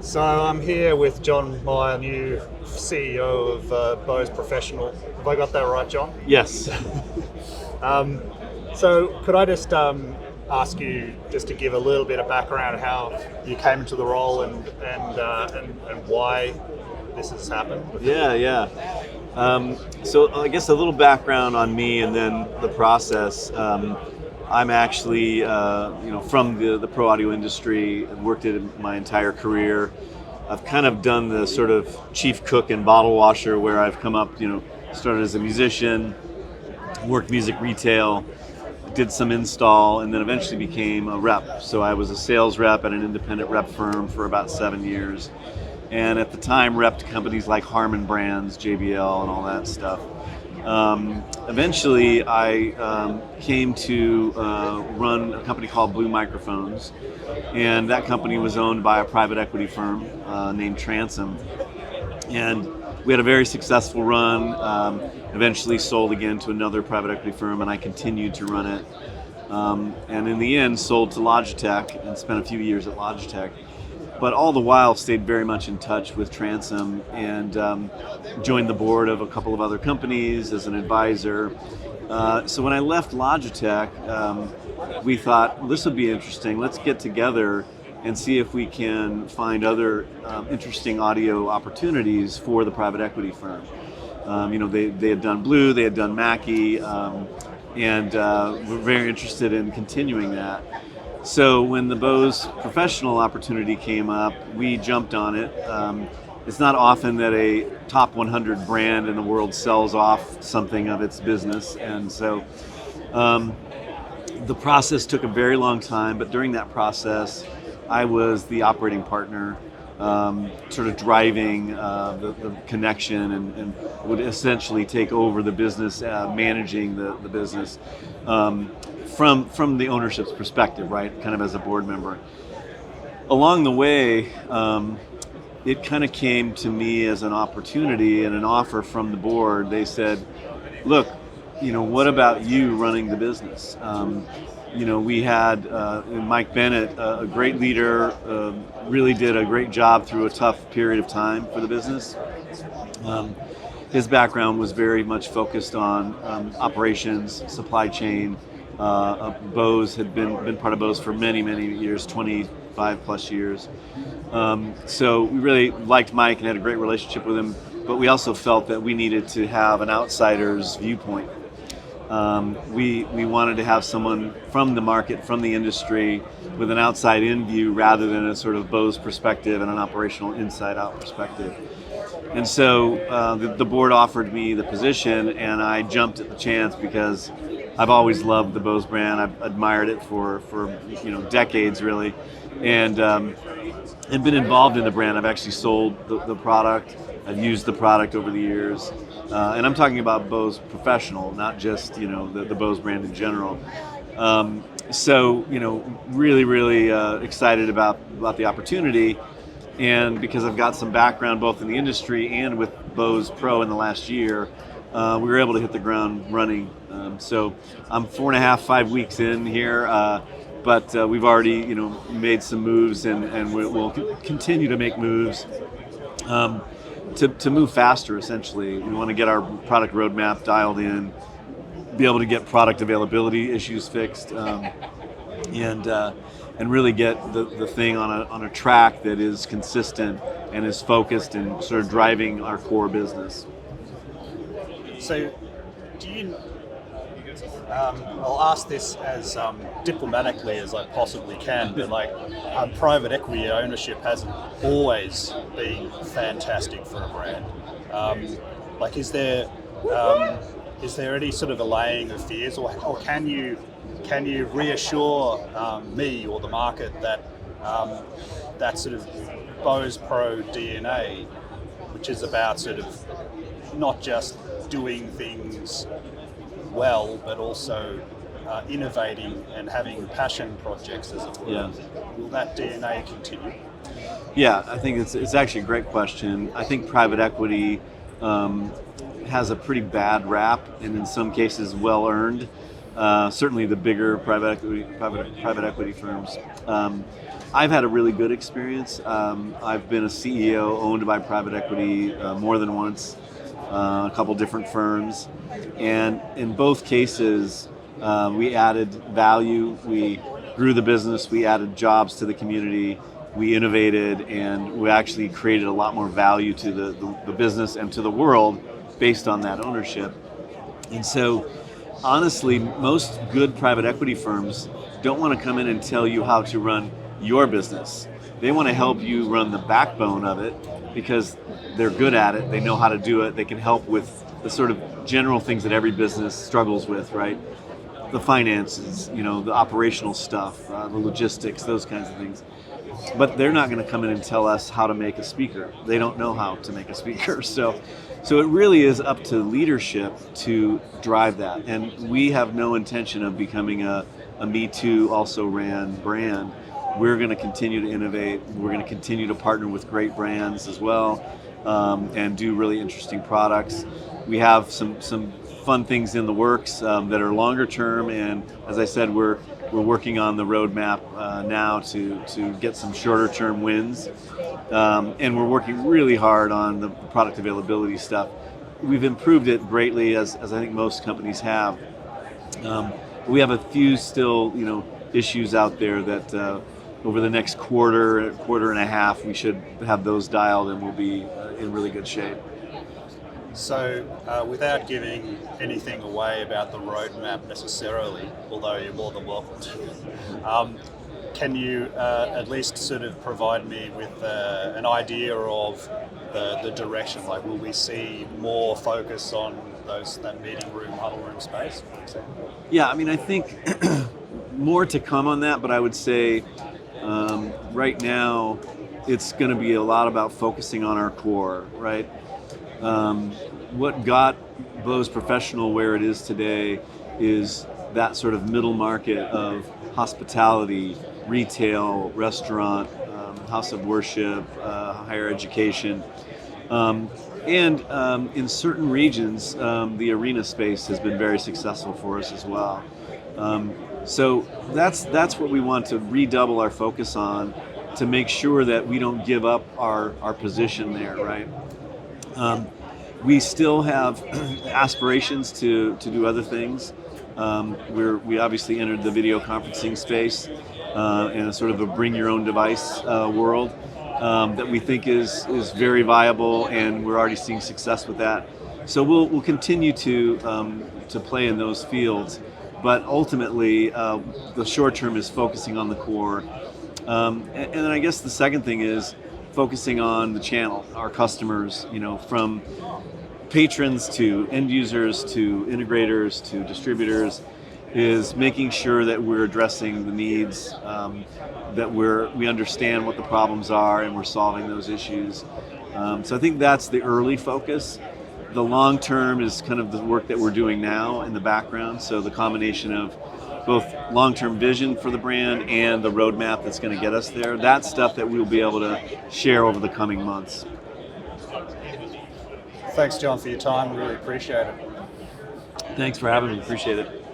So I'm here with John Maier, new CEO of Bose Professional. Have I got that right, John? Yes. So could I just ask you just to give a little bit of background how you came into the role and why this has happened? Yeah. So I guess a little background on me and then the process. I'm actually, from the pro audio industry. I've worked it my entire career. I've kind of done the sort of chief cook and bottle washer where I've come up, started as a musician, worked music retail, did some install, and then eventually became a rep. So I was a sales rep at an independent rep firm for about 7 years. And at the time, repped companies like Harman Brands, JBL, and all that stuff. Eventually, I came to run a company called Blue Microphones, and that company was owned by a private equity firm named Transom. And we had a very successful run, eventually sold again to another private equity firm, and I continued to run it. And in the end, sold to Logitech and spent a few years at Logitech. But all the while stayed very much in touch with Transom and joined the board of a couple of other companies as an advisor. So when I left Logitech, we thought, well, this would be interesting. Let's get together and see if we can find other interesting audio opportunities for the private equity firm. They had done Blue, they had done Mackie, and we're very interested in continuing that. So when the Bose Professional opportunity came up, we jumped on it. It's not often that a top 100 brand in the world sells off something of its business, and so the process took a very long time, but during that process, I was the operating partner, sort of driving the connection and would essentially take over the business, managing the business. From the ownership's perspective, right, kind of as a board member. Along the way, it kind of came to me as an opportunity and an offer from the board. They said, look, what about you running the business? We had Mike Bennett, a great leader, really did a great job through a tough period of time for the business. His background was very much focused on operations, supply chain. Bose had been part of Bose for many years, 25 plus years. So we really liked Mike and had a great relationship with him, but we also felt that we needed to have an outsider's viewpoint. We wanted to have someone from the market, from the industry, with an outside-in view rather than a sort of Bose perspective and an operational inside-out perspective. And so the board offered me the position, and I jumped at the chance because I've always loved the Bose brand. I've admired it for decades, really, and been involved in the brand. I've actually sold the product. I've used the product over the years, and I'm talking about Bose Professional, not just the Bose brand in general. So really excited about the opportunity, and because I've got some background both in the industry and with Bose Pro in the last year, we were able to hit the ground running. So I'm 4.5 weeks in here, but we've already made some moves, and we'll continue to make moves to move faster. Essentially, we want to get our product roadmap dialed in, be able to get product availability issues fixed, and really get the thing on a track that is consistent and is focused and sort of driving our core business. So, do you? I'll ask this as diplomatically as I possibly can, but private equity ownership hasn't always been fantastic for a brand. Is there any sort of allaying of fears, or can you reassure me or the market that that sort of Bose Pro DNA, which is about sort of not just doing things well, but also innovating and having passion projects, as it were. Yeah. Will that DNA continue? Yeah, I think it's actually a great question. I think private equity has a pretty bad rap, and in some cases well earned. Certainly the bigger private equity firms. I've had a really good experience. I've been a CEO owned by private equity more than once, a couple different firms, and in both cases, we added value. We grew the business. We added jobs to the community. We innovated, and we actually created a lot more value to the business and to the world based on that ownership. And so, honestly, most good private equity firms don't want to come in and tell you how to run your business. They want to help you run the backbone of it because they're good at it. They know how to do it. They can help with the sort of general things that every business struggles with, right? The finances, the operational stuff, the logistics, those kinds of things. But they're not going to come in and tell us how to make a speaker. They don't know how to make a speaker. So it really is up to leadership to drive that. And we have no intention of becoming a Me Too also ran brand. We're going to continue to innovate. We're going to continue to partner with great brands as well, and do really interesting products. We have some fun things in the works that are longer term, and as I said, we're working on the roadmap now to get some shorter term wins, and we're working really hard on the product availability stuff. We've improved it greatly, as I think most companies have. We have a few still, issues out there that over the next quarter and a half, we should have those dialed, and we'll be in really good shape. So, without giving anything away about the roadmap necessarily, although you're more than welcome to, can you at least sort of provide me with an idea of the direction? Like, will we see more focus on that meeting room, huddle room space, for example? Yeah, I think more to come on that, but I would say right now it's going to be a lot about focusing on our core, right? What got Bose Professional where it is today is that sort of middle market of hospitality, retail, restaurant, house of worship, higher education. And in certain regions, the arena space has been very successful for us as well. So that's what we want to redouble our focus on, to make sure that we don't give up our position there, right? We still have aspirations to do other things. We obviously entered the video conferencing space in a sort of a bring your own device world that we think is very viable, and we're already seeing success with that. So we'll continue to play in those fields, but ultimately the short term is focusing on the core. And then I guess the second thing is focusing on the channel, our customers, from patrons to end users to integrators to distributors, is making sure that we're addressing the needs, that we understand what the problems are, and we're solving those issues. So I think that's the early focus. The long term is kind of the work that we're doing now in the background. So the combination of both long-term vision for the brand and the roadmap that's going to get us there. That's stuff that we'll be able to share over the coming months. Thanks, John, for your time. Really appreciate it. Thanks for having me. Appreciate it.